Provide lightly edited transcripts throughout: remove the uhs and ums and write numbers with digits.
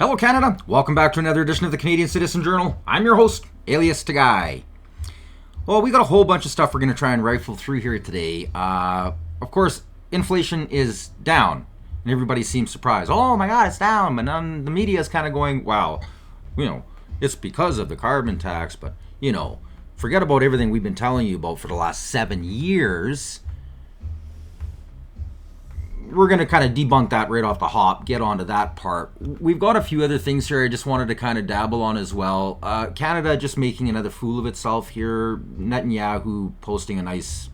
Hello Canada, welcome back to another edition of the Canadian Citizen Journal. I'm your host, alias Tagai. Well, we got a whole bunch of stuff we're going to try and rifle through here today. Of course, inflation is down, and everybody seems surprised. Oh my god, it's down, but the media is kind of going, wow, it's because of the carbon tax, but, forget about everything we've been telling you about for the last 7 years. We're going to kind of debunk that right off the hop, get onto that part. We've got a few other things here I just wanted to kind of dabble on as well. Canada just making another fool of itself here. Netanyahu posting a nice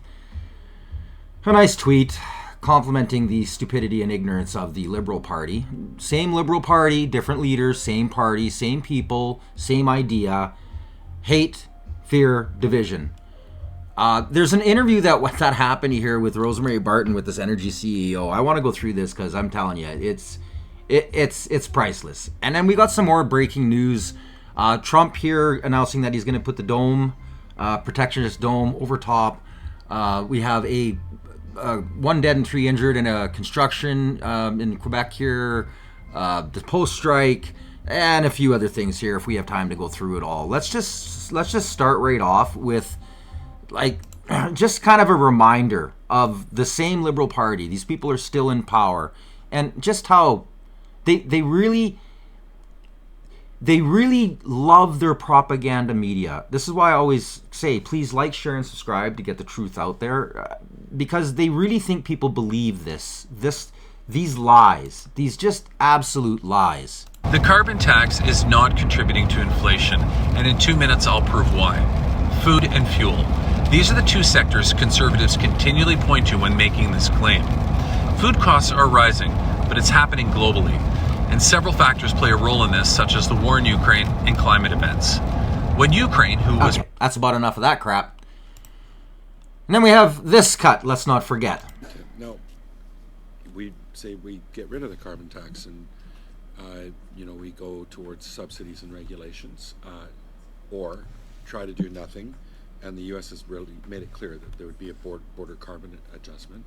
tweet complimenting the stupidity and ignorance of the Liberal Party. Same Liberal Party, different leaders, same party, same people, same idea. Hate, fear, division. There's an interview that happened here with Rosemary Barton with this energy CEO. I want to go through this because I'm telling you, it's priceless. And then we got some more breaking news. Trump here announcing that he's going to put the dome, protectionist dome, over top. We have a 1 dead and 3 injured in a construction in Quebec here. The post-strike. And a few other things here if we have time to go through it all. Let's just start right off with just kind of a reminder of the same Liberal Party. These people are still in power, and just how they really love their propaganda media. This is why I always say, please like, share, and subscribe to get the truth out there, because they really think people believe these lies, these just absolute lies. The carbon tax is not contributing to inflation, and in 2 minutes I'll prove why. Food and fuel. These are the two sectors conservatives continually point to when making this claim. Food costs are rising, but it's happening globally, and several factors play a role in this, such as the war in Ukraine and climate events. When Ukraine, Okay, that's about enough of that crap. And then we have this cut, let's not forget. Okay, no, we say we get rid of the carbon tax and we go towards subsidies and regulations, or try to do nothing. And the U.S. has really made it clear that there would be a border carbon adjustment.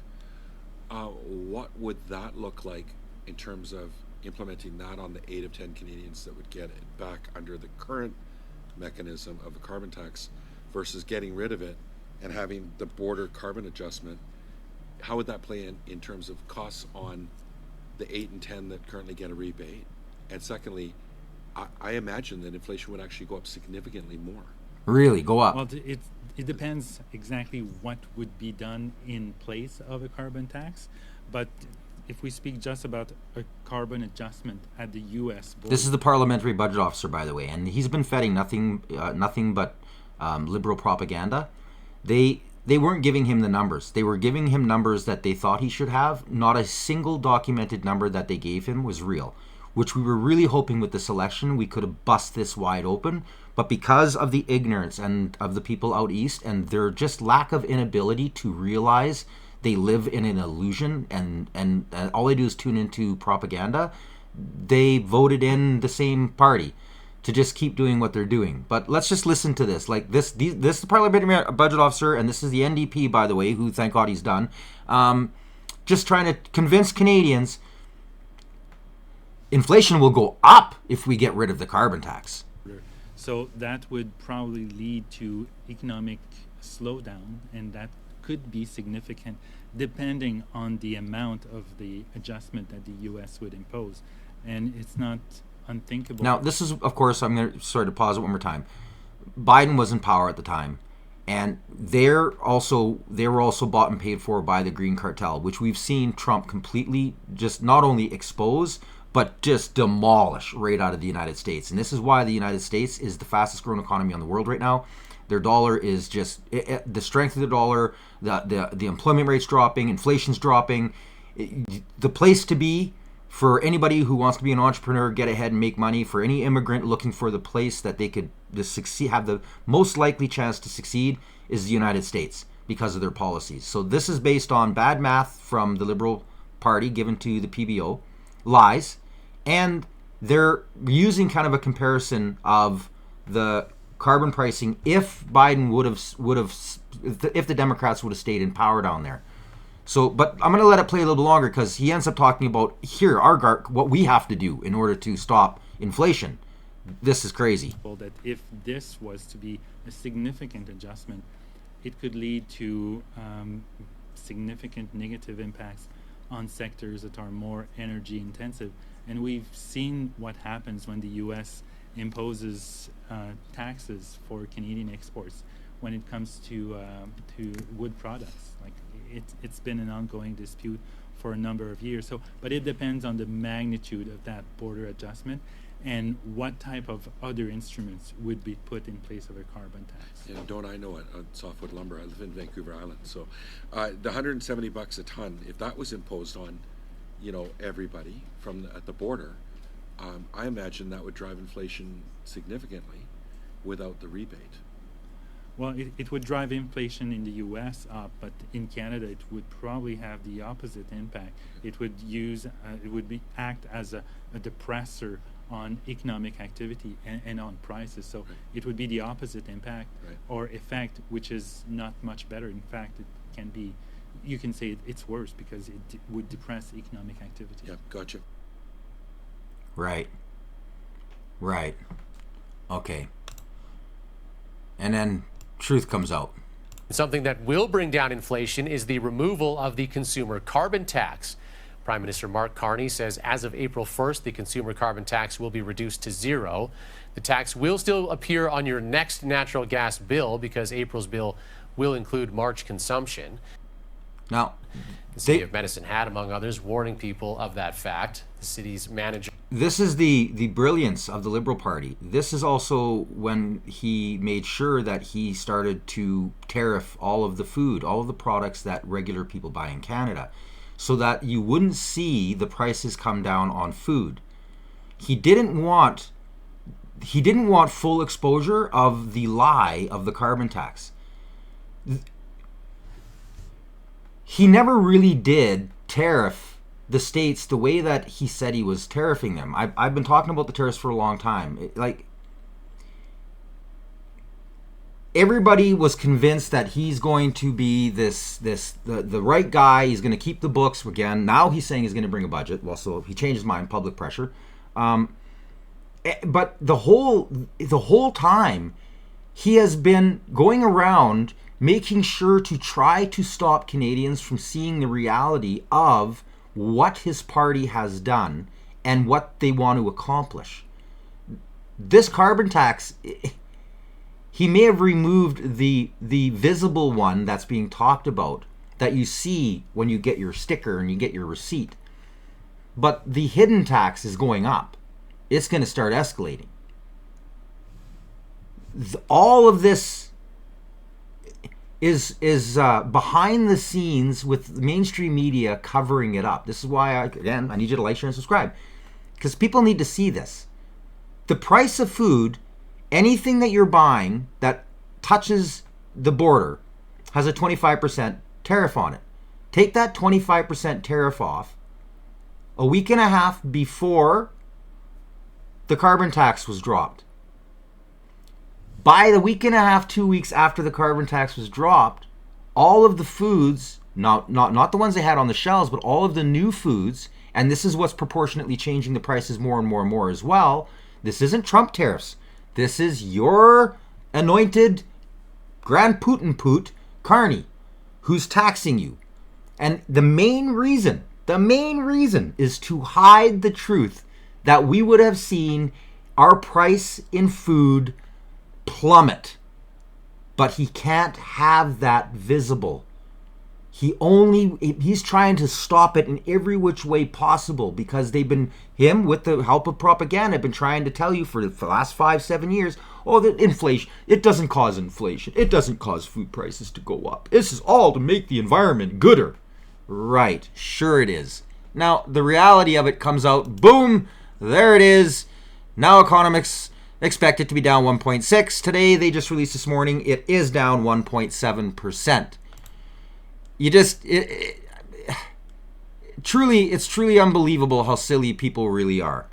What would that look like in terms of implementing that on the 8 of 10 Canadians that would get it back under the current mechanism of the carbon tax versus getting rid of it and having the border carbon adjustment? How would that play in terms of costs on the 8 and 10 that currently get a rebate? And secondly, I imagine that inflation would actually go up significantly more. Really, go up. Well, it depends exactly what would be done in place of a carbon tax. But if we speak just about a carbon adjustment at the U.S. border... This is the parliamentary budget officer, by the way, and he's been feeding nothing but liberal propaganda. They weren't giving him the numbers. They were giving him numbers that they thought he should have. Not a single documented number that they gave him was real, which we were really hoping with this election we could have bust this wide open. But because of the ignorance and of the people out east and their just lack of inability to realize they live in an illusion and all they do is tune into propaganda, they voted in the same party to just keep doing what they're doing. But let's just listen to this. This is the parliamentary budget officer, and this is the NDP, by the way, who, thank God, he's done. Just trying to convince Canadians inflation will go up if we get rid of the carbon tax. So that would probably lead to economic slowdown, and that could be significant depending on the amount of the adjustment that the U.S. would impose. And it's not unthinkable. Now, this is, of course, I'm going to pause it one more time. Biden was in power at the time, and they were also bought and paid for by the Green Cartel, which we've seen Trump completely just not only expose, but just demolish right out of the United States. And this is why the United States is the fastest growing economy on the world right now. Their dollar is just, the strength of the dollar, the employment rate's dropping, inflation's dropping. The place to be for anybody who wants to be an entrepreneur, get ahead and make money, for any immigrant looking for the place that they could succeed, have the most likely chance to succeed, is the United States because of their policies. So this is based on bad math from the Liberal Party given to the PBO, lies, and they're using kind of a comparison of the carbon pricing if Biden would have if the Democrats would have stayed in power down there. So, but I'm going to let it play a little longer because he ends up talking about here, what we have to do in order to stop inflation. This is crazy. That if this was to be a significant adjustment, it could lead to significant negative impacts on sectors that are more energy intensive. And we've seen what happens when the U.S. imposes taxes for Canadian exports when it comes to wood products. Like it's been an ongoing dispute for a number of years. So, but it depends on the magnitude of that border adjustment and what type of other instruments would be put in place of a carbon tax. Yeah, don't I know it? On softwood lumber, I live in Vancouver Island, so the $170 a ton, if that was imposed on, everybody at the border, I imagine that would drive inflation significantly without the rebate. Well, it would drive inflation in the U.S. up, but in Canada it would probably have the opposite impact. It would act as a depressor on economic activity and on prices. So it would be the opposite impact or effect, which is not much better. In fact, it can be, you can say it's worse because it would depress economic activity. Yeah, gotcha. Right. Okay. And then truth comes out. Something that will bring down inflation is the removal of the consumer carbon tax. Prime Minister Mark Carney says as of April 1st, the consumer carbon tax will be reduced to zero. The tax will still appear on your next natural gas bill because April's bill will include March consumption. Now, the city of Medicine Hat, among others, warning people of that fact. The city's manager. This is the brilliance of the Liberal Party. This is also when he made sure that he started to tariff all of the food, all of the products that regular people buy in Canada, so that you wouldn't see the prices come down on food. He didn't want full exposure of the lie of the carbon tax. He never really did tariff the states the way that he said he was tariffing them. I've been talking about the tariffs for a long time. Everybody was convinced that he's going to be the right guy. He's going to keep the books again. Now he's saying he's going to bring a budget. Well, so he changed his mind, public pressure. But the whole time he has been going around making sure to try to stop Canadians from seeing the reality of what his party has done and what they want to accomplish. This carbon tax, he may have removed the visible one that's being talked about that you see when you get your sticker and you get your receipt. But the hidden tax is going up. It's going to start escalating. All of this is behind the scenes with mainstream media covering it up. This is why, I need you to like, share, and subscribe. Because people need to see this. The price of food, anything that you're buying that touches the border, has a 25% tariff on it. Take that 25% tariff off a week and a half before the carbon tax was dropped. By the week and a half, 2 weeks after the carbon tax was dropped, all of the foods, not the ones they had on the shelves, but all of the new foods, and this is what's proportionately changing the prices more and more and more as well. This isn't Trump tariffs. This is your anointed Grand Putin Carney, who's taxing you. And the main reason is to hide the truth that we would have seen our price in food plummet. But he can't have that visible. He's trying to stop it in every which way possible because him with the help of propaganda, have been trying to tell you for the last 5-7 years, that inflation, it doesn't cause inflation. It doesn't cause food prices to go up. This is all to make the environment gooder. Right, sure it is. Now, the reality of it comes out, boom, there it is. Now economists expect it to be down 1.6. Today, they just released this morning, it is down 1.7%. It's truly unbelievable how silly people really are.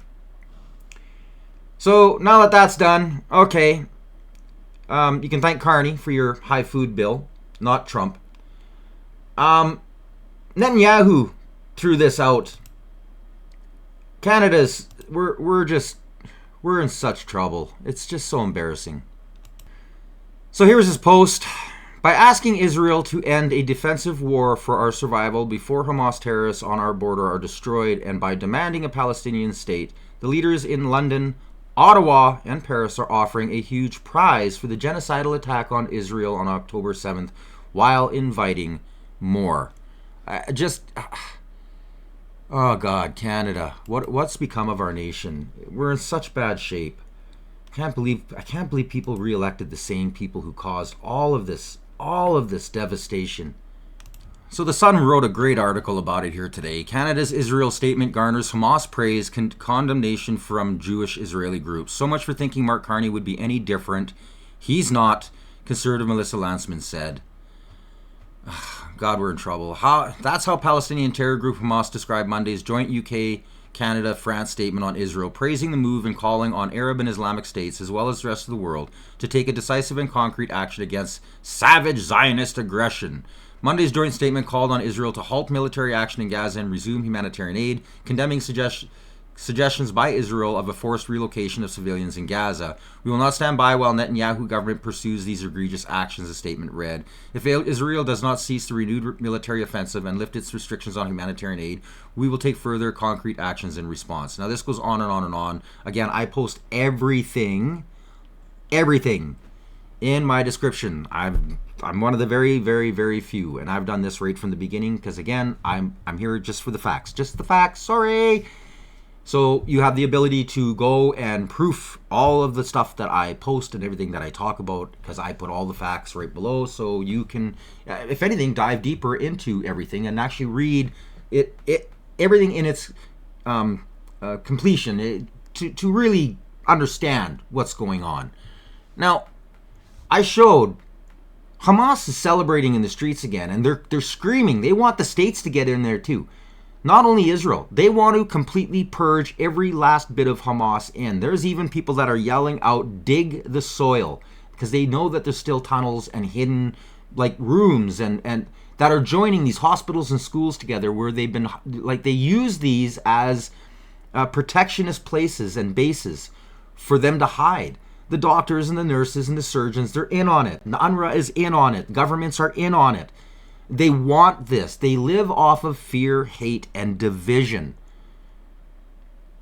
So now that that's done, okay, you can thank Carney for your high food bill, not Trump. Netanyahu threw this out. We're just We're in such trouble. It's just so embarrassing. So here's his post. By asking Israel to end a defensive war for our survival before Hamas terrorists on our border are destroyed, and by demanding a Palestinian state, the leaders in London, Ottawa, and Paris are offering a huge prize for the genocidal attack on Israel on October 7th, while inviting more. Oh God, Canada, what's become of our nation? We're in such bad shape. I can't believe people re-elected the same people who caused all of this devastation. So the Sun wrote a great article about it here today. Canada's Israel statement garners Hamas praise, condemnation from Jewish Israeli groups. So much for thinking Mark Carney would be any different. He's not, conservative Melissa Landsman said. God, we're in trouble. That's how Palestinian terror group Hamas described Monday's joint UK, Canada, France statement on Israel, praising the move and calling on Arab and Islamic states, as well as the rest of the world, to take a decisive and concrete action against savage Zionist aggression. Monday's joint statement called on Israel to halt military action in Gaza and resume humanitarian aid, condemning suggestions by Israel of a forced relocation of civilians in Gaza. We will not stand by while Netanyahu government pursues these egregious actions, the statement read. If Israel does not cease the renewed military offensive and lift its restrictions on humanitarian aid, we will take further concrete actions in response. Now this goes on and on and on. Again, I post everything in my description. I'm one of the very, very, very few, and I've done this right from the beginning because, again, I'm here just for the facts. Just the facts, sorry. So you have the ability to go and proof all of the stuff that I post and everything that I talk about, because I put all the facts right below, so you can, if anything, dive deeper into everything and actually read everything in its completion to really understand what's going on. Now, I showed Hamas is celebrating in the streets again, and they're screaming. They want the states to get in there too. Not only Israel, they want to completely purge every last bit of Hamas in. There's even people that are yelling out, dig the soil, because they know that there's still tunnels and hidden like rooms and that are joining these hospitals and schools together, where they've been like, they use these as protectionist places and bases for them to hide. The doctors and the nurses and the surgeons, they're in on it. The UNRWA is in on it. Governments are in on it. They want this. They live off of fear, hate, and division.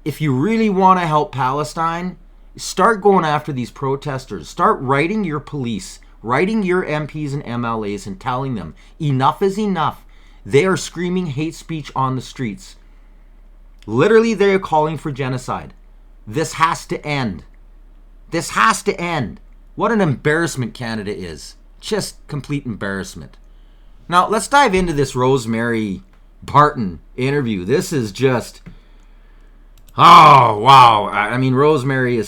If you really want to help Palestine, start going after these protesters. Start writing your police, writing your MPs and MLAs and telling them enough is enough. They are screaming hate speech on the streets. Literally, they are calling for genocide. This has to end. This has to end. What an embarrassment Canada is. Just complete embarrassment. Now, let's dive into this Rosemary Barton interview. This is just, oh, wow. I mean, Rosemary is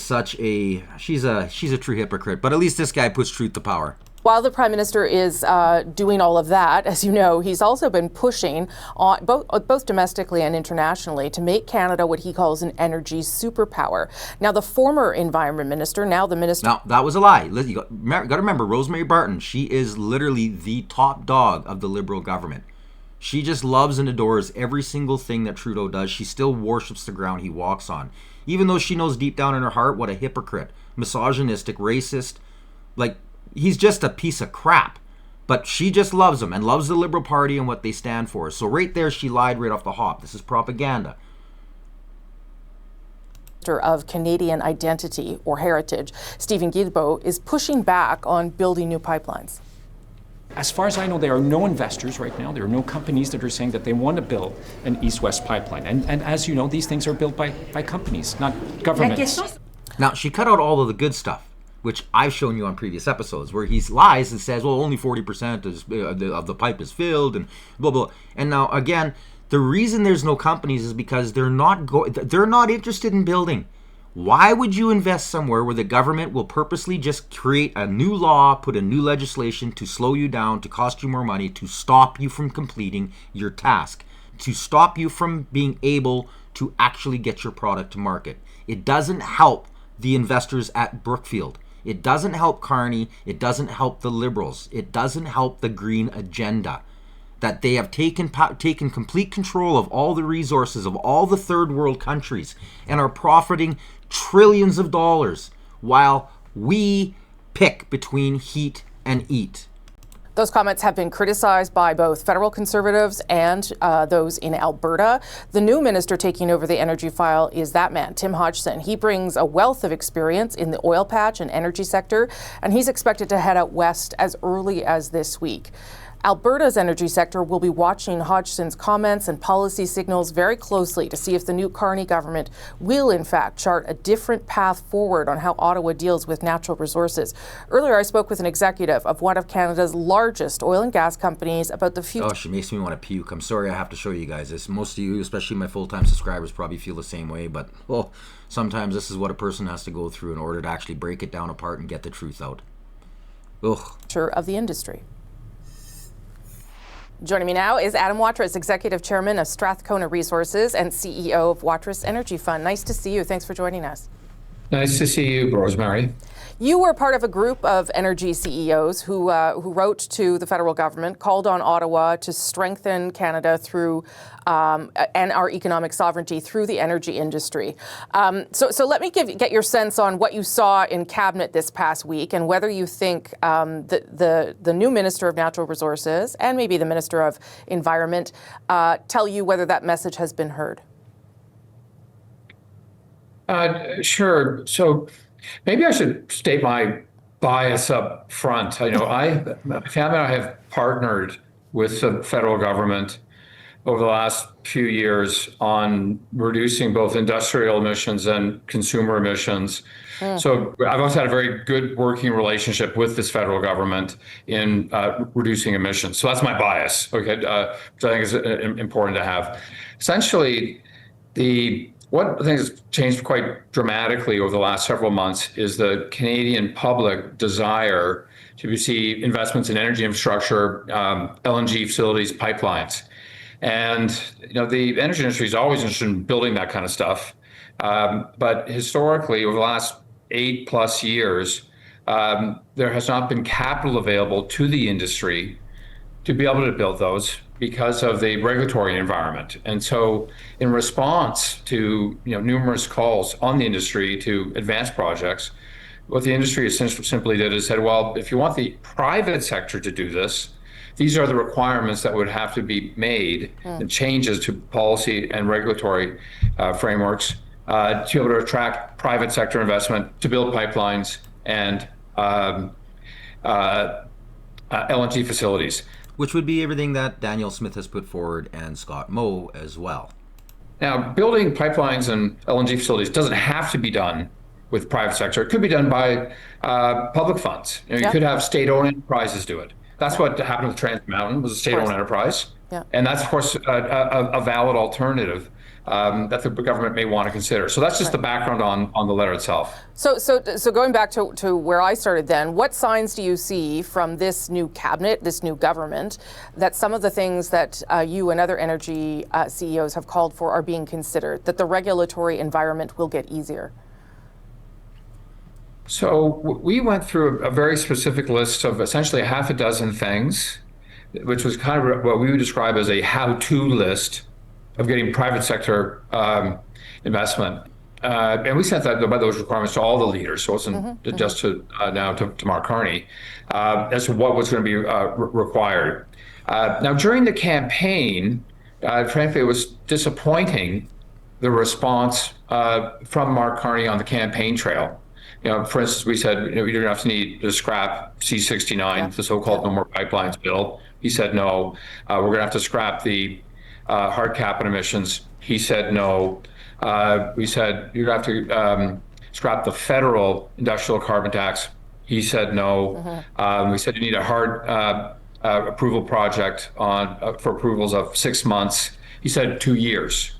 she's a true hypocrite, but at least this guy puts truth to power. While the Prime Minister is doing all of that, as you know, he's also been pushing on both domestically and internationally to make Canada what he calls an energy superpower. Now, the former Environment Minister, now the Minister... Now, that was a lie. You got to remember, Rosemary Barton, she is literally the top dog of the Liberal government. She just loves and adores every single thing that Trudeau does. She still worships the ground he walks on. Even though she knows deep down in her heart what a hypocrite, misogynistic, racist, he's just a piece of crap. But she just loves him and loves the Liberal Party and what they stand for. So right there, she lied right off the hop. This is propaganda. Of Canadian identity or heritage, Stephen Guilbeault, is pushing back on building new pipelines. As far as I know, there are no investors right now. There are no companies that are saying that they want to build an east-west pipeline. And as you know, these things are built by companies, not governments. Now, she cut out all of the good stuff, which I've shown you on previous episodes, where he lies and says, well, only 40% of the pipe is filled and blah, blah. And now, again, the reason there's no companies is because they're not interested in building. Why would you invest somewhere where the government will purposely just create a new law, put a new legislation to slow you down, to cost you more money, to stop you from completing your task, to stop you from being able to actually get your product to market? It doesn't help the investors at Brookfield. It doesn't help Carney. It doesn't help the Liberals. It doesn't help the Green agenda. That they have taken complete control of all the resources of all the third world countries and are profiting trillions of dollars while we pick between heat and eat. Those comments have been criticized by both federal conservatives and those in Alberta. The new minister taking over the energy file is that man, Tim Hodgson. He brings a wealth of experience in the oil patch and energy sector, and he's expected to head out west as early as this week. Alberta's energy sector will be watching Hodgson's comments and policy signals very closely to see if the new Carney government will, in fact, chart a different path forward on how Ottawa deals with natural resources. Earlier, I spoke with an executive of one of Canada's largest oil and gas companies about the future. Oh, she makes me want to puke. I'm sorry I have to show you guys this. Most of you, especially my full-time subscribers, probably feel the same way, but, well, sometimes this is what a person has to go through in order to actually break it down apart and get the truth out. Ugh. Of the industry. Joining me now is Adam Watrous, Executive Chairman of Strathcona Resources and CEO of Watrous Energy Fund. Nice to see you. Thanks for joining us. Nice to see you, Rosemary. You were part of a group of energy CEOs who wrote to the federal government, called on Ottawa to strengthen Canada through and our economic sovereignty through the energy industry. So let me get your sense on what you saw in cabinet this past week and whether you think the new Minister of Natural Resources and maybe the Minister of Environment tell you whether that message has been heard. Sure. So maybe I should state my bias up front. My family and I have partnered with the federal government over the last few years on reducing both industrial emissions and consumer emissions. So I've also had a very good working relationship with this federal government in reducing emissions. So that's my bias, okay, which I think is important to have. Essentially, what I think has changed quite dramatically over the last several months is the Canadian public desire to see investments in energy infrastructure, LNG facilities, pipelines. And the energy industry is always interested in building that kind of stuff. But historically, over the last 8+ years, there has not been capital available to the industry to be able to build those because of the regulatory environment. And so in response to numerous calls on the industry to advance projects, what the industry simply did is said, well, if you want the private sector to do this, these are the requirements that would have to be made and changes to policy and regulatory frameworks to be able to attract private sector investment to build pipelines and LNG facilities. Which would be everything that Daniel Smith has put forward and Scott Moe as well. Now, building pipelines and LNG facilities doesn't have to be done with private sector. It could be done by public funds. You could have state-owned enterprises do it. That's what happened with Trans Mountain, was a state-owned enterprise. Yeah. And that's, of course, a valid alternative that the government may want to consider. So that's just the background on the letter itself. So going back to where I started then, what signs do you see from this new cabinet, this new government, that some of the things that you and other energy CEOs have called for are being considered, that the regulatory environment will get easier? So we went through a very specific list of essentially half a dozen things, which was kind of what we would describe as a how-to list of getting private sector investment. And we sent those requirements to all the leaders, so it wasn't just to Mark Carney, as to what was going to be required. Now, during the campaign, frankly, it was disappointing, the response from Mark Carney on the campaign trail. For instance, we said, you're going to have to need to scrap C-69, the so-called No More Pipelines bill. He said no. We're going to have to scrap the hard cap on emissions. He said no. We said you're going to have to scrap the federal industrial carbon tax. He said no. We said you need a hard approval project for approvals of 6 months. He said 2 years.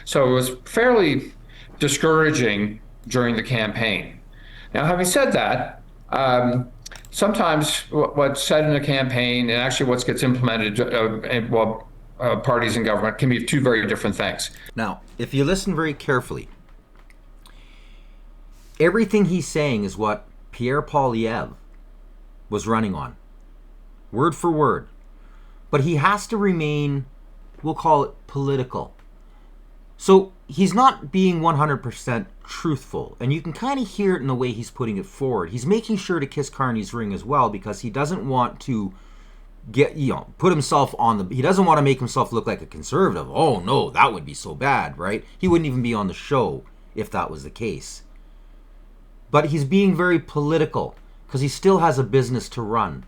So it was fairly discouraging during the campaign. Now, having said that, sometimes what's said in a campaign and actually what gets implemented, parties in government can be two very different things. Now, if you listen very carefully, everything he's saying is what Pierre Poilievre was running on, word for word. But he has to remain, we'll call it political. So he's not being 100% truthful, and you can kind of hear it in the way he's putting it forward. He's making sure to kiss Carney's ring as well, because he doesn't want to put himself he doesn't want to make himself look like a conservative. Oh no, that would be so bad, right? He wouldn't even be on the show if that was the case. But he's being very political because he still has a business to run.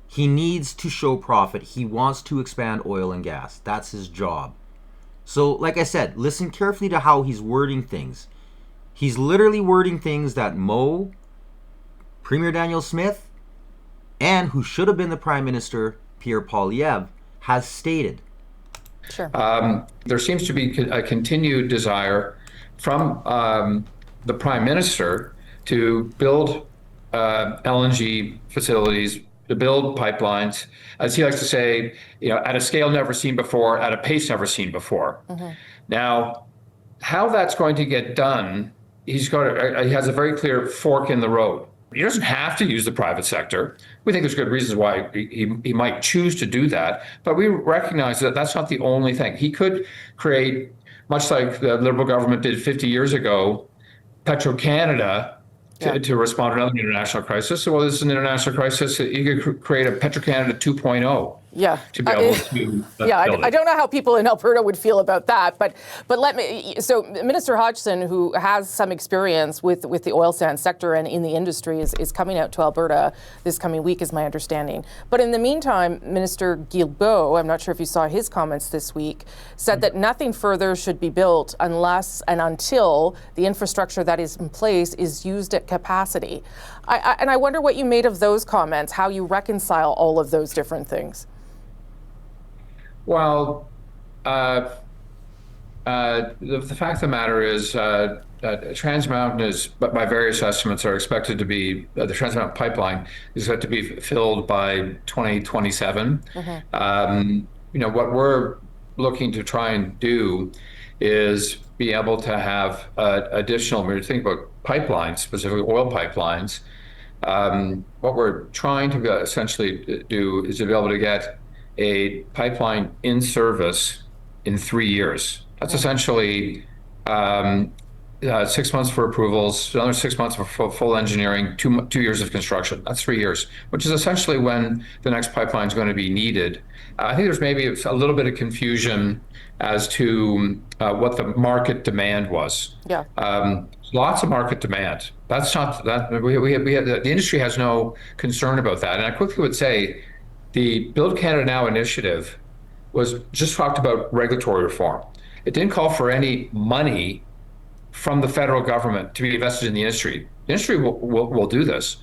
He needs to show profit. He wants to expand oil and gas. That's his job. So, like I said, listen carefully to how he's wording things. He's literally wording things that Mo, Premier Daniel Smith, and who should have been the Prime Minister, Pierre Poilievre, has stated. Sure. There seems to be a continued desire from the Prime Minister to build LNG facilities, to build pipelines, as he likes to say, at a scale never seen before, at a pace never seen before. Mm-hmm. Now, how that's going to get done, he has a very clear fork in the road. He doesn't have to use the private sector. We think there's good reasons why he might choose to do that, but we recognize that that's not the only thing. He could create, much like the Liberal government did 50 years ago, Petro-Canada, to respond to another international crisis. So, well, this is an international crisis. You could create a Petro-Canada 2.0. Yeah. To be able to I don't know how people in Alberta would feel about that, but let me. So, Minister Hodgson, who has some experience with the oil sands sector and in the industry, is coming out to Alberta this coming week, is my understanding. But in the meantime, Minister Guilbeault, I'm not sure if you saw his comments this week, said that nothing further should be built unless and until the infrastructure that is in place is used at capacity. And I wonder what you made of those comments, how you reconcile all of those different things. Well, the fact of the matter is Trans Mountain is, but by various estimates, are expected to be, the Trans Mountain pipeline is set to be filled by 2027. Mm-hmm. What we're looking to try and do is be able to have additional, when you think about pipelines, specifically oil pipelines, what we're trying to essentially do is to be able to get a pipeline in service in 3 years. That's essentially 6 months for approvals, another 6 months for full engineering, 2 years of construction. That's 3 years, which is essentially when the next pipeline is going to be needed. I think there's maybe a little bit of confusion as to what the market demand was. Yeah. Lots of market demand. That's not that the industry has no concern about that. And I quickly would say, the Build Canada Now initiative was just talked about regulatory reform. It didn't call for any money from the federal government to be invested in the industry. The industry will do this.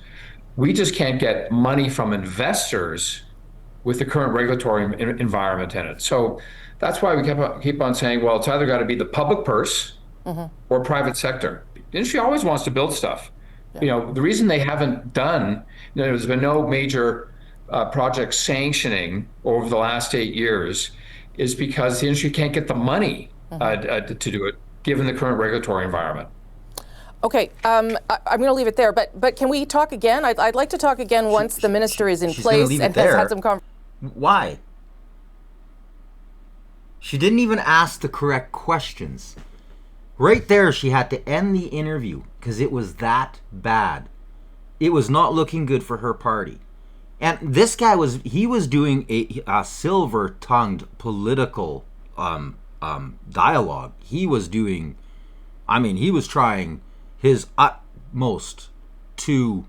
We just can't get money from investors with the current regulatory environment in it. So that's why we keep on saying, well, it's either got to be the public purse or private sector. The industry always wants to build stuff. Yeah. The reason they haven't done, there's been no major project sanctioning over the last 8 years is because the industry can't get the money to do it, given the current regulatory environment. Okay, I'm going to leave it there, but can we talk again? I'd like to talk again once the minister is in place and has had some conversation. Why? She didn't even ask the correct questions. Right there, she had to end the interview because it was that bad. It was not looking good for her party. And this guy was doing a silver-tongued political dialogue. He was trying his utmost to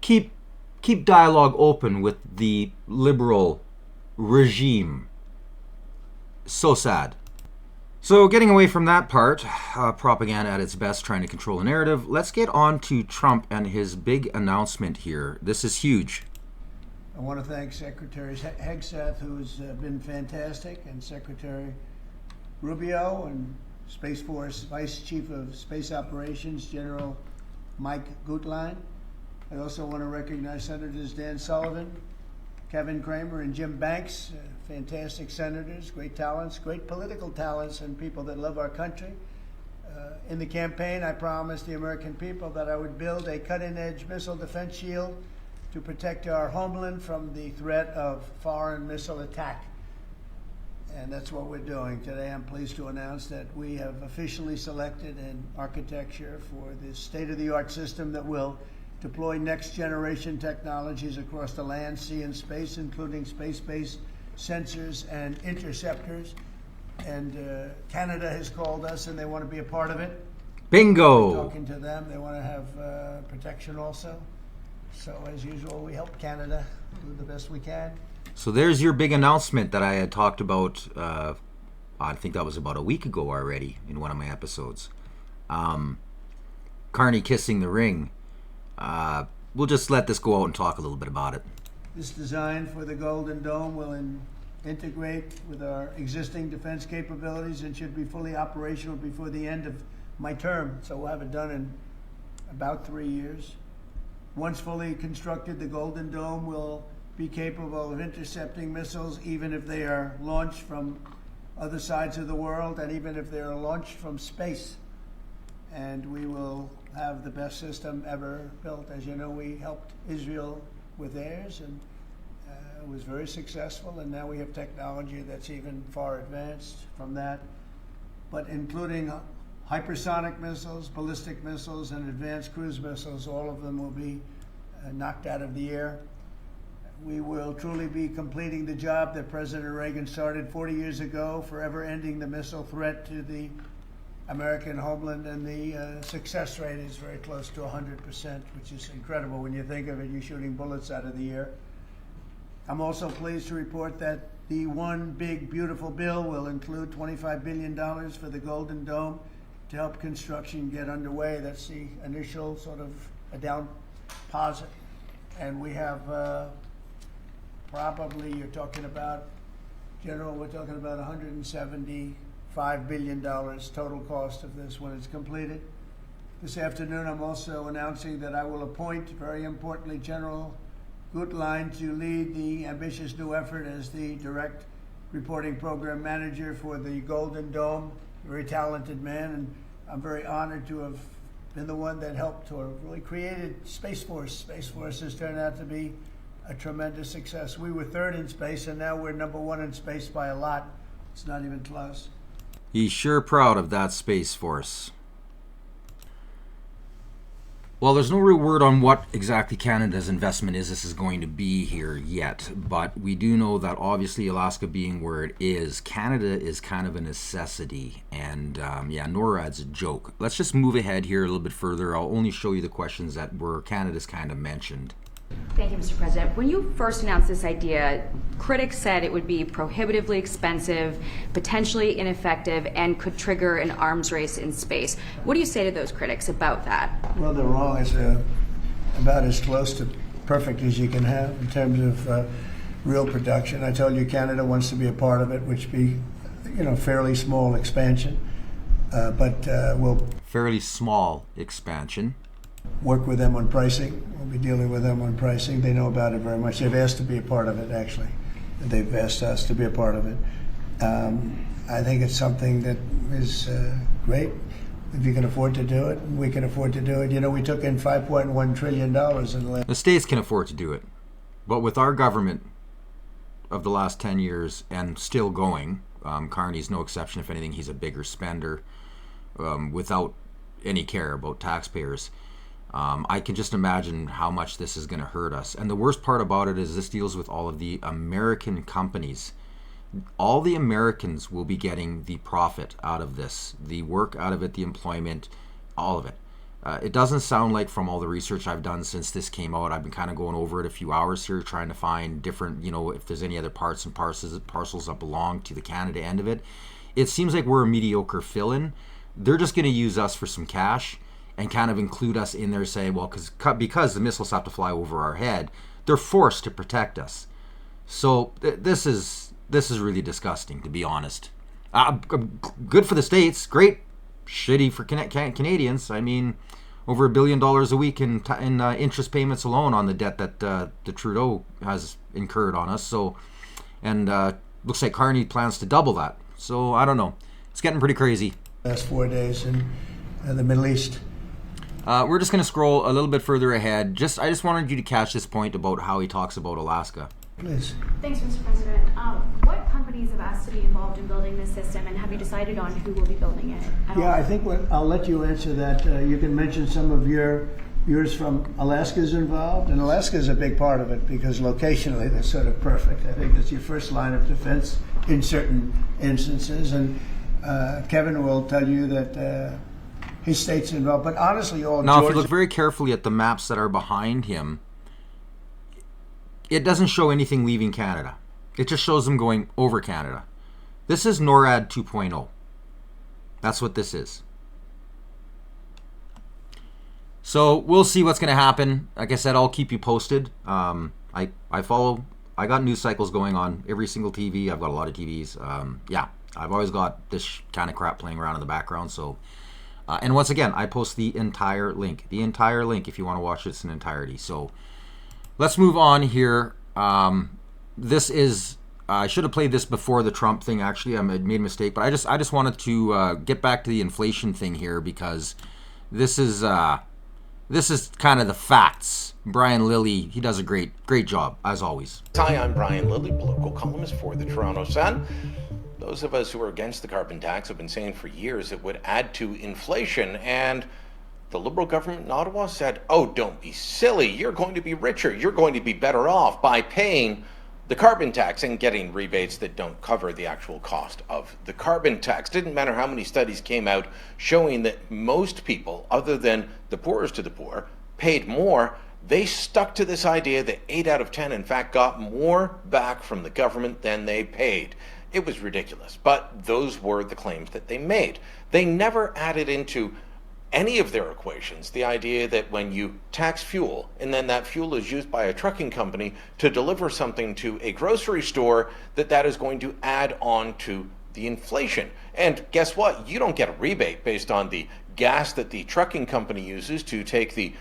keep dialogue open with the liberal regime. So sad. So getting away from that part, propaganda at its best, trying to control the narrative, let's get on to Trump and his big announcement here. This is huge. I want to thank Secretary Hegseth, who's been fantastic, and Secretary Rubio and Space Force Vice Chief of Space Operations, General Mike Gutlein. I also want to recognize Senators Dan Sullivan, Kevin Cramer, and Jim Banks, fantastic senators, great talents, great political talents, and people that love our country. In the campaign, I promised the American people that I would build a cutting-edge missile defense shield to protect our homeland from the threat of foreign missile attack. And that's what we're doing. Today I'm pleased to announce that we have officially selected an architecture for this state-of-the-art system that will deploy next-generation technologies across the land, sea, and space, including space-based sensors and interceptors. And Canada has called us, and they want to be a part of it. Bingo! We're talking to them. They want to have protection also. So, as usual, we help Canada do the best we can. So there's your big announcement that I had talked about, I think that was about a week ago already in one of my episodes. Carney kissing the ring. We'll just let this go out and talk a little bit about it. This design for the Golden Dome will integrate with our existing defense capabilities and should be fully operational before the end of my term. So we'll have it done in about 3 years. Once fully constructed, the Golden Dome will be capable of intercepting missiles even if they are launched from other sides of the world and even if they are launched from space. And we will have the best system ever built. As you know, we helped Israel with theirs, and it was very successful, and now we have technology that's even far advanced from that, but including hypersonic missiles, ballistic missiles, and advanced cruise missiles. All of them will be knocked out of the air. We will truly be completing the job that President Reagan started 40 years ago, forever ending the missile threat to the American homeland, and the success rate is very close to 100%, which is incredible when you think of it. You're shooting bullets out of the air. I'm also pleased to report that the One Big Beautiful Bill will include $25 billion for the Golden Dome to help construction get underway. That's the initial sort of a down deposit. And we have probably, you're talking about, General, we're talking about $175 billion total cost of this when it's completed. This afternoon, I'm also announcing that I will appoint, very importantly, General Gutlein to lead the ambitious new effort as the direct reporting program manager for the Golden Dome. A very talented man, and I'm very honored to have been the one that helped or really created Space Force. Space Force has turned out to be a tremendous success. We were third in space, and now we're number one in space by a lot. It's not even close. He's sure proud of that Space Force. Well, there's no real word on what exactly Canada's investment is. This is going to be here yet, but we do know that obviously Alaska being where it is, Canada is kind of a necessity, and NORAD's a joke. Let's just move ahead here a little bit further. I'll only show you the questions that were Canada's kind of mentioned. Thank you, Mr. President. When you first announced this idea, critics said it would be prohibitively expensive, potentially ineffective, and could trigger an arms race in space. What do you say to those critics about that? Well, they're wrong. It's about as close to perfect as you can have in terms of real production. I told you Canada wants to be a part of it, which be, fairly small expansion, but we'll fairly small expansion. Work with them on pricing. We'll be dealing with them on pricing. They know about it very much. They've asked to be a part of it, actually. They've asked us to be a part of it. I think it's something that is great. If you can afford to do it, we can afford to do it. We took in $5.1 trillion in the last... The states can afford to do it. But with our government of the last 10 years and still going, Carney's no exception. If anything, he's a bigger spender without any care about taxpayers. I can just imagine how much this is going to hurt us. And the worst part about it is this deals with all of the American companies. All the Americans will be getting the profit out of this, the work out of it, the employment, all of it. It doesn't sound like, from all the research I've done since this came out, I've been kind of going over it a few hours here, trying to find different, if there's any other parts and parcels that belong to the Canada end of it. It seems like we're a mediocre fill-in. They're just going to use us for some cash and kind of include us in there, saying, well, because the missiles have to fly over our head, they're forced to protect us. So this is really disgusting, to be honest. Good for the states, great, shitty for Canadians. I mean, over $1 billion a week in interest payments alone on the debt that the Trudeau has incurred on us. So, and looks like Carney plans to double that. So I don't know. It's getting pretty crazy. Last 4 days in the Middle East. We're just going to scroll a little bit further ahead. I just wanted you to catch this point about how he talks about Alaska. Please. Thanks, Mr. President. What companies have asked to be involved in building this system, and have you decided on who will be building it at all? Yeah, I think I'll let you answer that. You can mention some of yours from Alaska's involved, and Alaska's a big part of it because locationally they're sort of perfect. I think it's your first line of defense in certain instances, and Kevin will tell you that his state's involved. But honestly, now, if you look very carefully at the maps that are behind him, it doesn't show anything leaving Canada. It just shows them going over Canada. This is NORAD 2.0. That's what this is. So we'll see what's going to happen. Like I said, I'll keep you posted. I got news cycles going on every single TV. I've got a lot of TVs. Yeah, I've always got this kind of crap playing around in the background. So, and once again, I post the entire link. If you want to watch this in entirety. So let's move on here. This is, I should have played this before the Trump thing, actually. I made a mistake, but I just wanted to get back to the inflation thing here because this is kind of the facts. Brian Lilly, he does a great job, as always. Hi, I'm Brian Lilly, political columnist for the Toronto Sun. Those of us who are against the carbon tax have been saying for years it would add to inflation, and the Liberal government in Ottawa said, oh, don't be silly. You're going to be richer. You're going to be better off by paying the carbon tax and getting rebates that don't cover the actual cost of the carbon tax. Didn't matter how many studies came out showing that most people, other than the poorest of the poor, paid more. They stuck to this idea that 8 out of 10, in fact, got more back from the government than they paid. It was ridiculous, but those were the claims that they made. They never added into any of their equations the idea that when you tax fuel and then that fuel is used by a trucking company to deliver something to a grocery store, that is going to add on to the inflation. And guess what? You don't get a rebate based on the gas that the trucking company uses to take the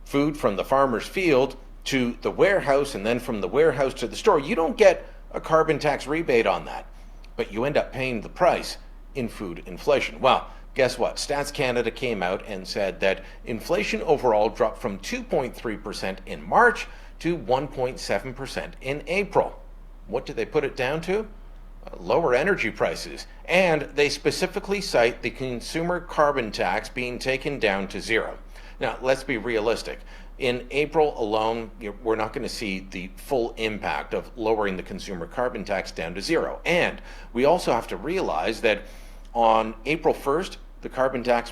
food from the farmer's field to the warehouse and then from the warehouse to the store. You don't get a carbon tax rebate on that, but you end up paying the price in food inflation. Well, guess what? Stats Canada came out and said that inflation overall dropped from 2.3% in March to 1.7% in April. What did they put it down to? Lower energy prices. And they specifically cite the consumer carbon tax being taken down to zero. Now, let's be realistic. In April alone, we're not going to see the full impact of lowering the consumer carbon tax down to zero. And we also have to realize that on April 1st, the carbon tax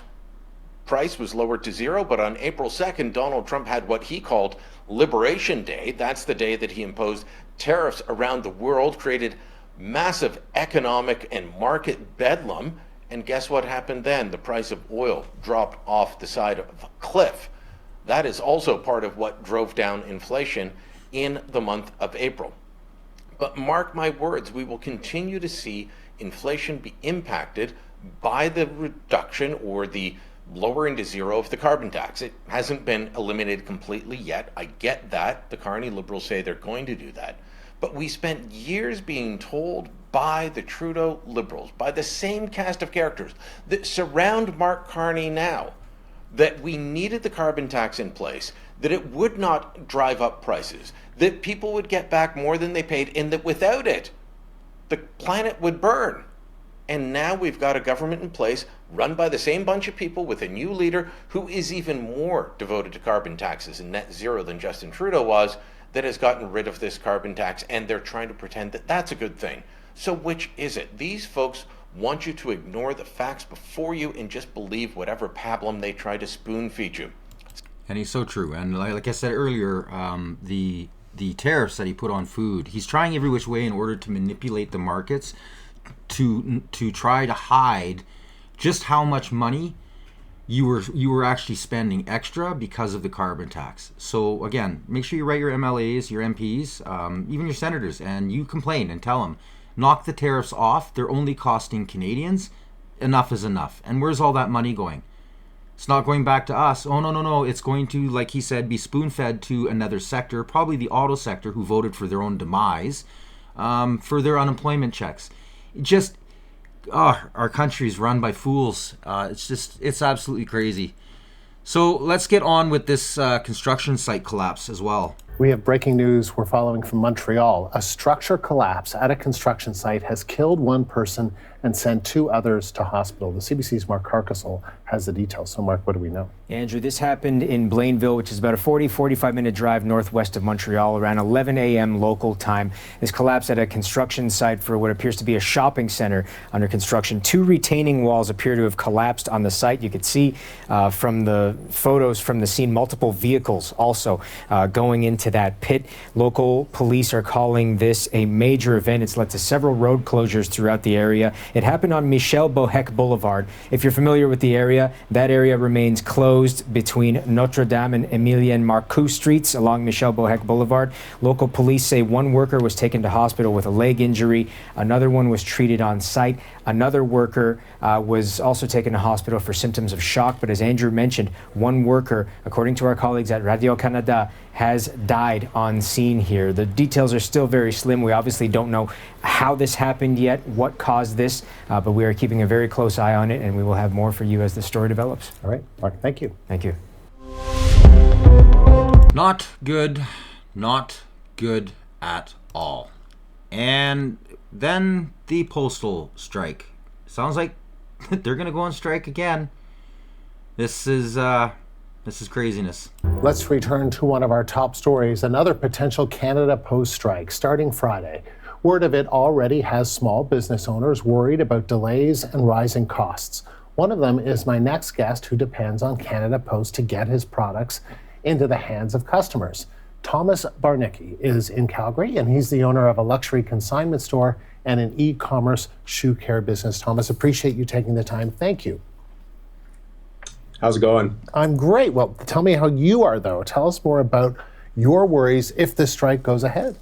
price was lowered to zero, but on April 2nd, Donald Trump had what he called Liberation Day. That's the day that he imposed tariffs around the world, created massive economic and market bedlam. And guess what happened then? The price of oil dropped off the side of a cliff. That is also part of what drove down inflation in the month of April. But mark my words, we will continue to see inflation be impacted by the reduction or the lowering to zero of the carbon tax. It hasn't been eliminated completely yet. I get that. The Carney Liberals say they're going to do that. But we spent years being told by the Trudeau Liberals, by the same cast of characters that surround Mark Carney now, that we needed the carbon tax in place, that it would not drive up prices, that people would get back more than they paid, and that without it, the planet would burn. And now we've got a government in place run by the same bunch of people with a new leader who is even more devoted to carbon taxes and net zero than Justin Trudeau was, that has gotten rid of this carbon tax, and they're trying to pretend that that's a good thing. So which is it? These folks want you to ignore the facts before you and just believe whatever pablum they try to spoon feed you. And he's so true. And like I said earlier, the tariffs that he put on food, he's trying every which way in order to manipulate the markets to try to hide just how much money you were actually spending extra because of the carbon tax. So again, make sure you write your MLAs, your MPs, even your senators, and you complain and tell them, knock the tariffs off. They're only costing Canadians. Enough is enough. And where's all that money going? It's not going back to us. Oh, no. It's going to, like he said, be spoon-fed to another sector, probably the auto sector, who voted for their own demise, for their unemployment checks. Just, our country's run by fools. It's absolutely crazy. So let's get on with this construction site collapse as well. We have breaking news we're following from Montreal. A structure collapse at a construction site has killed one person and sent 2 others to hospital. The CBC's Mark Carcassel has the details. So, Mark, what do we know? Andrew, this happened in Blainville, which is about a 45-minute drive northwest of Montreal, around 11 a.m. local time. This collapsed at a construction site for what appears to be a shopping center under construction. 2 retaining walls appear to have collapsed on the site. You could see from the photos from the scene multiple vehicles also going into that pit. Local police are calling this a major event. It's led to several road closures throughout the area. It happened on Michel Bohec Boulevard. If you're familiar with the area, that area remains closed between Notre Dame and Emilien Marcoux streets along Michel Bohec Boulevard. Local police say 1 worker was taken to hospital with a leg injury. Another one was treated on site. Another worker was also taken to hospital for symptoms of shock. But as Andrew mentioned, 1 worker, according to our colleagues at Radio-Canada, has died on scene here. The details are still very slim. We obviously don't know how this happened yet, what caused this, but we are keeping a very close eye on it, and we will have more for you as the story develops. All right, Mark, thank you. Thank you. Not good, not good at all. And then the postal strike. Sounds like they're going to go on strike again. This is craziness. Let's return to one of our top stories, another potential Canada Post strike starting Friday. Word of it already has small business owners worried about delays and rising costs. One of them is my next guest, who depends on Canada Post to get his products into the hands of customers. Thomas Barnicki is in Calgary, and he's the owner of a luxury consignment store and an e-commerce shoe care business. Thomas, appreciate you taking the time. Thank you. How's it going? I'm great. Well, tell me how you are, though. Tell us more about your worries if the strike goes ahead.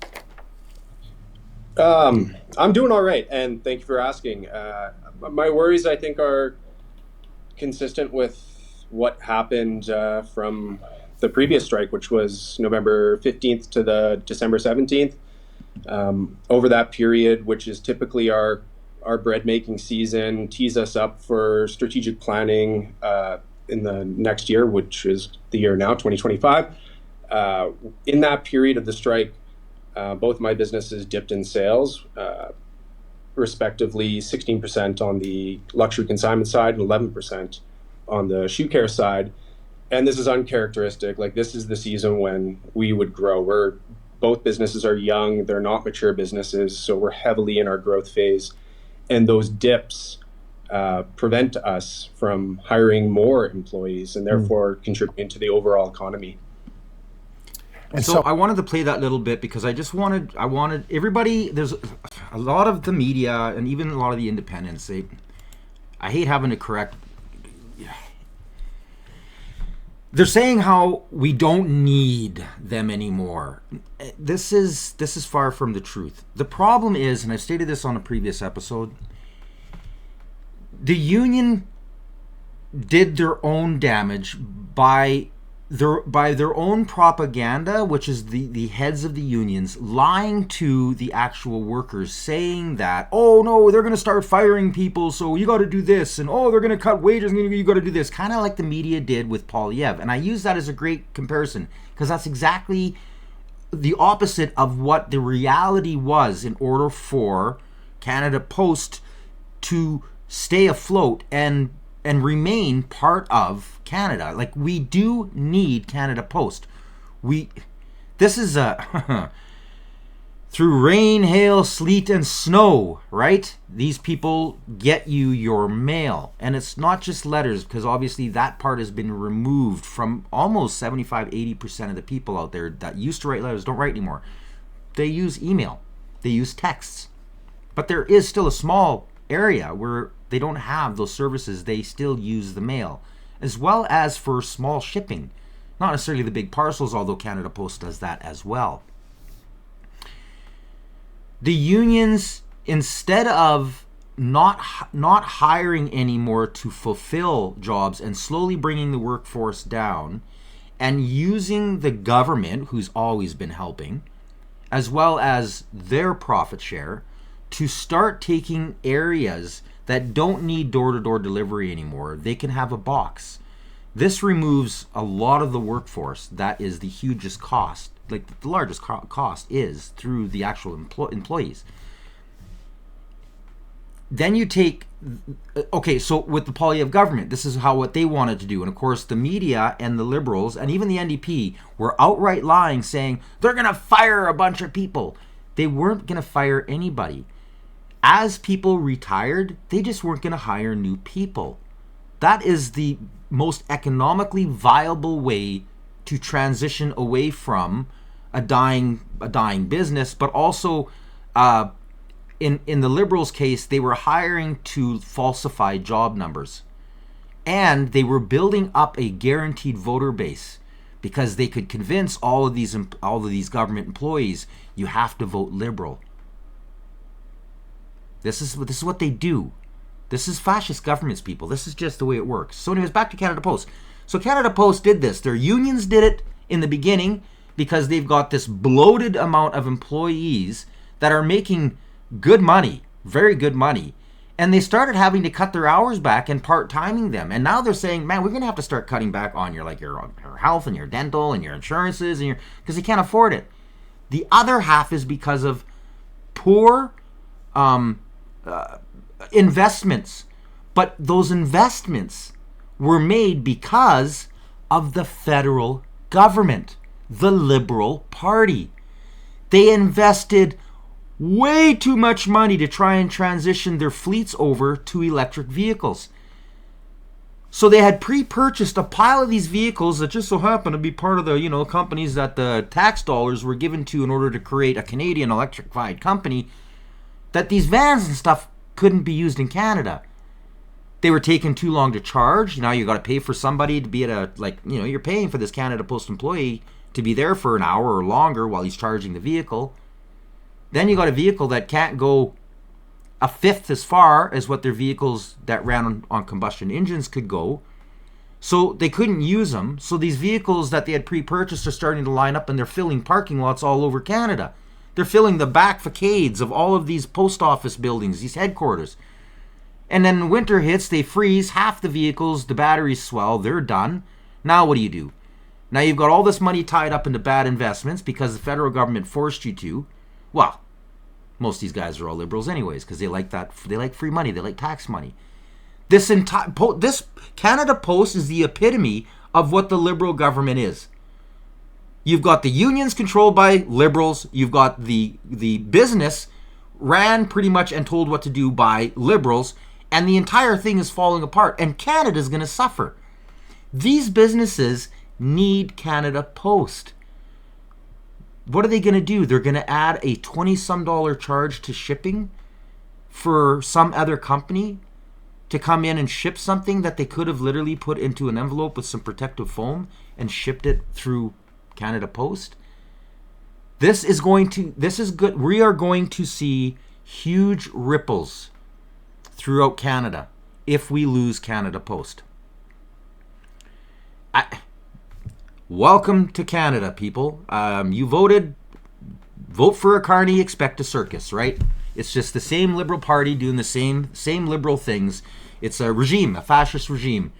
I'm doing all right, and thank you for asking. My worries, I think, are consistent with what happened from the previous strike, which was November 15th to the December 17th. Over that period, which is typically our bread-making season, tees us up for strategic planning in the next year, which is the year now, 2025. In that period of the strike, both my businesses dipped in sales, respectively 16% on the luxury consignment side and 11% on the shoe care side. And this is uncharacteristic. Like, this is the season when we would grow. Both businesses are young, they're not mature businesses, so we're heavily in our growth phase. And those dips prevent us from hiring more employees and therefore contributing to the overall economy. And so I wanted to play that little bit because I wanted everybody, there's a lot of the media and even a lot of the independents, I hate having to correct. They're saying how we don't need them anymore. This is far from the truth. The problem is, and I've stated this on a previous episode, the union did their own damage by their own propaganda, which is the heads of the unions lying to the actual workers, saying that, oh no, they're going to start firing people, so you got to do this, and oh, they're going to cut wages, and you got to do this, kind of like the media did with Polyev. And I use that as a great comparison because that's exactly the opposite of what the reality was in order for Canada Post to stay afloat and remain part of Canada. Like, we do need Canada Post. This is through rain, hail, sleet, and snow, right? These people get you your mail. And it's not just letters, because obviously that part has been removed from almost 75-80% of the people out there that used to write letters don't write anymore. They use email. They use texts. But there is still a small area where they don't have those services. They still use the mail, as well as for small shipping. Not necessarily the big parcels, although Canada Post does that as well. The unions, instead of not hiring anymore to fulfill jobs and slowly bringing the workforce down, and using the government, who's always been helping, as well as their profit share, to start taking areas that don't need door-to-door delivery anymore. They can have a box. This removes a lot of the workforce. That is the hugest cost. Like the largest cost is through the actual employees. Then you take, okay, so with the Polyev government, this is what they wanted to do. And of course, the media and the Liberals and even the NDP were outright lying, saying they're going to fire a bunch of people. They weren't going to fire anybody. As people retired, they just weren't going to hire new people. That is the most economically viable way to transition away from a dying business, but also in the Liberals' case, they were hiring to falsify job numbers, and they were building up a guaranteed voter base because they could convince all of these government employees, you have to vote Liberal. This is what they do. This is fascist governments, people. This is just the way it works. So anyways, back to Canada Post. So Canada Post did this. Their unions did it in the beginning because they've got this bloated amount of employees that are making good money, very good money. And they started having to cut their hours back and part-timing them. And now they're saying, man, we're going to have to start cutting back on your health and your dental and your insurances and because they can't afford it. The other half is because of poor investments. But those investments were made because of the federal government, the Liberal Party. They invested way too much money to try and transition their fleets over to electric vehicles. So they had pre-purchased a pile of these vehicles that just so happened to be part of the, companies that the tax dollars were given to in order to create a Canadian electrified company, that these vans and stuff couldn't be used in Canada. They were taking too long to charge. Now you got to pay for somebody to be at you're paying for this Canada Post employee to be there for an hour or longer while he's charging the vehicle. Then you got a vehicle that can't go a fifth as far as what their vehicles that ran on combustion engines could go. So they couldn't use them. So these vehicles that they had pre-purchased are starting to line up and they're filling parking lots all over Canada. They're filling the back facades of all of these post office buildings, these headquarters. And then winter hits, they freeze, half the vehicles, the batteries swell, they're done. Now what do? Now you've got all this money tied up into bad investments because the federal government forced you to. Well, most of these guys are all Liberals anyways because they like free money, they like tax money. This Canada Post is the epitome of what the Liberal government is. You've got the unions controlled by Liberals. You've got the business ran pretty much and told what to do by Liberals. And the entire thing is falling apart. And Canada's going to suffer. These businesses need Canada Post. What are they going to do? They're going to add a $20-some charge to shipping for some other company to come in and ship something that they could have literally put into an envelope with some protective foam and shipped it through Canada Post. This is good. We are going to see huge ripples throughout Canada if we lose Canada Post. Welcome to Canada, people. You voted. Vote for a Carney, expect a circus, right? It's just the same Liberal Party doing the same Liberal things. It's a regime, a fascist regime.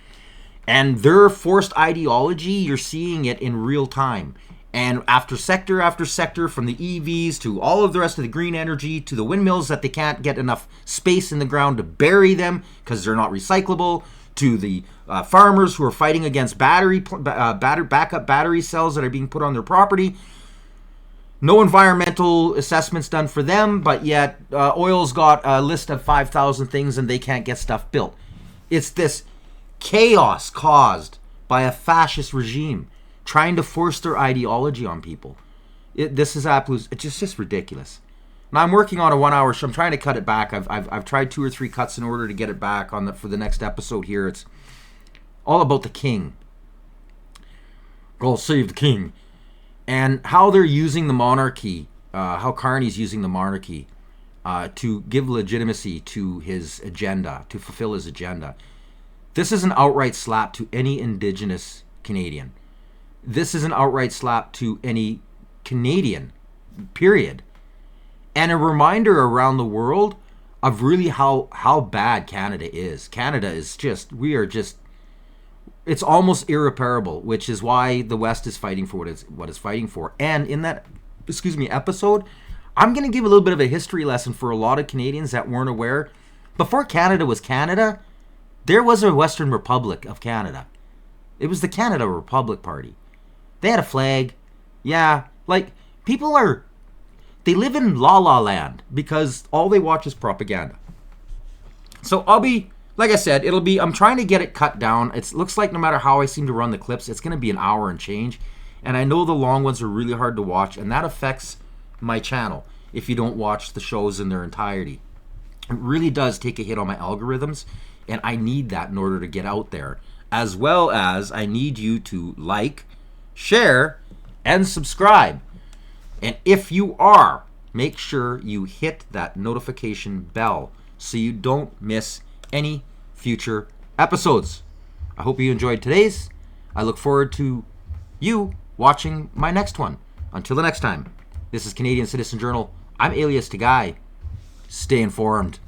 And their forced ideology, you're seeing it in real time. And after sector, from the EVs to all of the rest of the green energy to the windmills that they can't get enough space in the ground to bury them because they're not recyclable, to the farmers who are fighting against backup battery cells that are being put on their property. No environmental assessments done for them, but yet oil's got a list of 5,000 things and they can't get stuff built. It's this chaos caused by a fascist regime trying to force their ideology on people. This is absolute. It's just ridiculous. Now I'm working on a 1 hour show. I'm trying to cut it back. I've tried 2 or 3 cuts in order to get it back for the next episode here. It's all about the king. Go save the king, and how they're using the monarchy. How Carney's using the monarchy to give legitimacy to his agenda, to fulfill his agenda. This is an outright slap to any Indigenous Canadian. This is an outright slap to any Canadian, period. And a reminder around the world of really how bad Canada is. Canada is just, it's almost irreparable, which is why the West is fighting for what it's fighting for. And in that, episode, I'm going to give a little bit of a history lesson for a lot of Canadians that weren't aware. Before Canada was Canada, there was a Western Republic of Canada. It was the Canada Republic Party. They had a flag. Yeah, like, they live in la-la land because all they watch is propaganda. So like I said, I'm trying to get it cut down. It looks like no matter how I seem to run the clips, it's going to be an hour and change. And I know the long ones are really hard to watch, and that affects my channel if you don't watch the shows in their entirety. It really does take a hit on my algorithms, and I need that in order to get out there. As well as I need you to like, share, and subscribe. And if you are, make sure you hit that notification bell so you don't miss any future episodes. I hope you enjoyed today's. I look forward to you watching my next one. Until the next time, this is Canadian Citizen Journal. I'm Alias Tagai. Stay informed.